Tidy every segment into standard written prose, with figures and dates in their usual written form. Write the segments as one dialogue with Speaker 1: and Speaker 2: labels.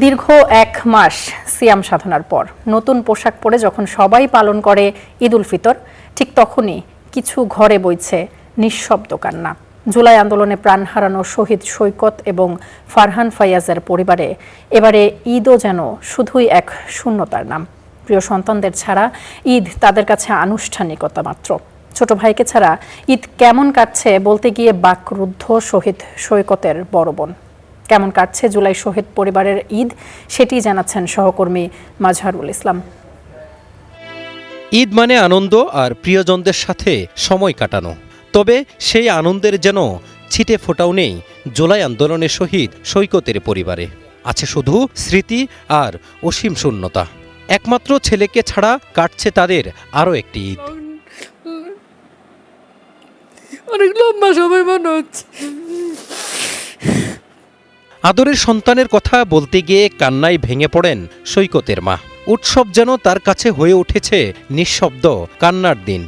Speaker 1: দীর্ঘ ১ মাস সিয়াম সাধনার পর নতুন পোশাক পরে যখন সবাই পালন করে ঈদ উল ফিতর, ঠিক তখনই কিছু ঘরে বইছে নিঃশব্দ কান্না। জুলাই আন্দোলনে প্রাণ হারানো শহীদ সৈকত এবং ফারহান ফায়াজের পরিবারে এবারে ঈদও যেন শুধুই এক শূন্যতার নাম। প্রিয় সন্তানদের ছাড়া ঈদ তাদের কাছে আনুষ্ঠানিকতা মাত্র। ছোট ভাইকে ছাড়া ঈদ কেমন কাটছে বলতে গিয়ে বাকরুদ্ধ শহীদ সৈকতের বড় বোন। কেমন কাটছে জুলাই শহীদ পরিবারের ঈদ, সেটি জানাচ্ছেন সহকর্মী মাজহারুল ইসলাম।
Speaker 2: ঈদ মানে আনন্দ আর প্রিয়জনদের সাথে সময় কাটানো, তবে সেই আনন্দের যেন ছিটে ফোঁটাও নেই জুলাই আন্দোলনে শহীদ সৈকতের পরিবারে। আছে শুধু স্মৃতি আর অসীম শূন্যতা। একমাত্র ছেলেকে ছাড়া কাটছে তাদের আরও একটি ঈদ।
Speaker 3: অনেক লম্বা সময় মনে হচ্ছে।
Speaker 2: আদরের সন্তানের কথা বলতে গিয়ে কান্নায় ভেঙে পড়েন সৈকতের মা। উৎসব যেন তার কাছে হয়ে উঠেছে নিঃশব্দ কান্নার দিন।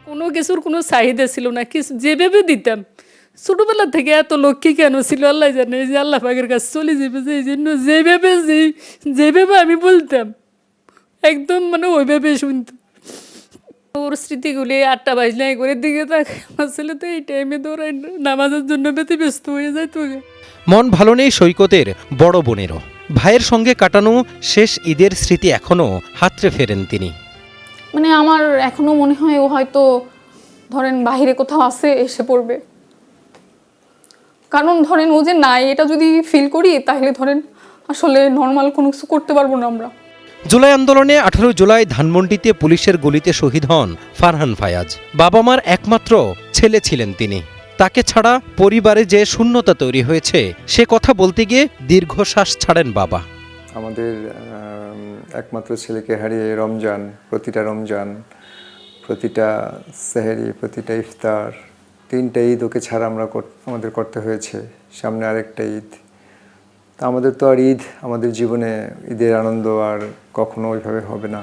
Speaker 3: কোনো কিছুর কোনো চাহিদা ছিল না, কিছু যেভাবে দিতাম। ছোটবেলা থেকে এত লক্ষ্মী কেন ছিল আল্লাহ জানে, যে আল্লাহ পাকের কাছে চলে যাবে, যে এই জন্য যেভাবে আমি বলতাম একদম ওইভাবে শুনতাম। ওর স্মৃতিগুলি 8টা বাজলে করে দিকে থাকে। আমার ছেলে তো এই টাইমে দৌড়ায় নামাজের জন্য ব্যস্ত হয়ে যায়। তো
Speaker 2: মন ভালো নেই সৈকতের বড় বোনেরও। ভাইয়ের সঙ্গে কাটানো শেষ ঈদের স্মৃতি এখনও হাতড়ে ফেরেন তিনি।
Speaker 4: আমার এখনো মনে হয় ও হয়তো ধরেন বাইরে কোথাও আছে, এসে পড়বে। কারণ ধরেন ও যে নাই, এটা যদি ফিল করি তাহলে ধরেন আসলে নর্মাল কোনো কিছু করতে পারবো না আমরা।
Speaker 2: জুলাই আন্দোলনে 18 জুলাই ধানমন্ডিতে পুলিশের গুলিতে শহীদ হন ফারহান ফায়াজ। বাবা মার একমাত্র ছেলে ছিলেন তিনি। তাকে ছাড়া পরিবারে যে শূন্যতা তৈরি হয়েছে সে কথা বলতে গিয়ে দীর্ঘশ্বাস ছাড়েন বাবা।
Speaker 5: আমাদের একমাত্র ছেলেকে হারিয়ে রমজান, প্রতিটা রমজান, প্রতিটা সেহরি, প্রতিটা ইফতার, 3টা ঈদ ওকে ছাড়া আমাদের করতে হয়েছে। সামনে আরেকটা ঈদ। তা আমাদের তো আর ঈদ, আমাদের জীবনে ঈদের আনন্দ আর কখনো ওইভাবে হবে না।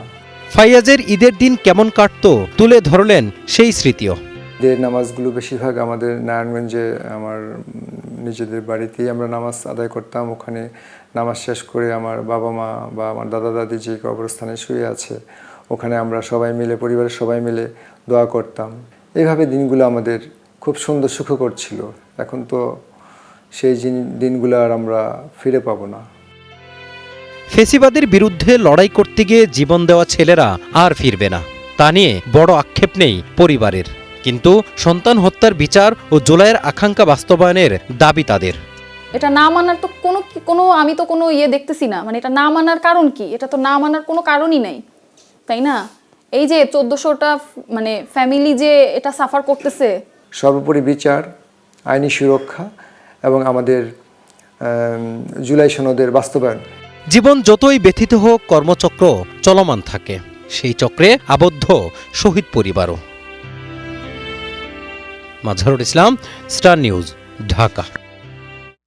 Speaker 2: ফাইয়াজের ঈদের দিন কেমন কাটতো তুলে ধরলেন সেই স্মৃতিও।
Speaker 5: ঈদের নামাজগুলো বেশিরভাগ আমাদের নারায়ণগঞ্জে আমার নিজেদের বাড়িতেই আমরা নামাজ আদায় করতাম। ওখানে নামাজ শেষ করে আমার বাবা মা বা আমার দাদা দাদি যে কবরস্থানে শুয়ে আছে, ওখানে আমরা সবাই মিলে, পরিবারের সবাই মিলে দোয়া করতাম। এইভাবে দিনগুলো আমাদের খুব সুন্দর সুখকর ছিল। এখন তো সেই দিনগুলো আর আমরা ফিরে পাবো না।
Speaker 2: ফেসিবাদের বিরুদ্ধে লড়াই করতে গিয়ে জীবন দেওয়া ছেলেরা আর ফিরবে না, তা নিয়ে বড় আক্ষেপ নেই পরিবারের। কিন্তু সন্তান হত্যার বিচার ও জুলাইয়ের আকাঙ্ক্ষা বাস্তবায়নের দাবি তাদের।
Speaker 4: এটা না মানার তো কোনো আমি তো কোনো দেখতেছি না। এটা না মানার কারণ কি? এটা তো না মানার কোনো কারণই নাই, তাই না? এই যে 1400টা ফ্যামিলি যে এটা সাফার করতেছে।
Speaker 5: সর্বোপরি বিচার, আইনি সুরক্ষা এবং আমাদের জুলাই সনদের বাস্তবায়ন।
Speaker 2: জীবন যতই ব্যথিত হোক, কর্মচক্র চলমান থাকে। সেই চক্রে আবদ্ধ শহীদ পরিবারও। Mazharul Islam, star news, Dhaka.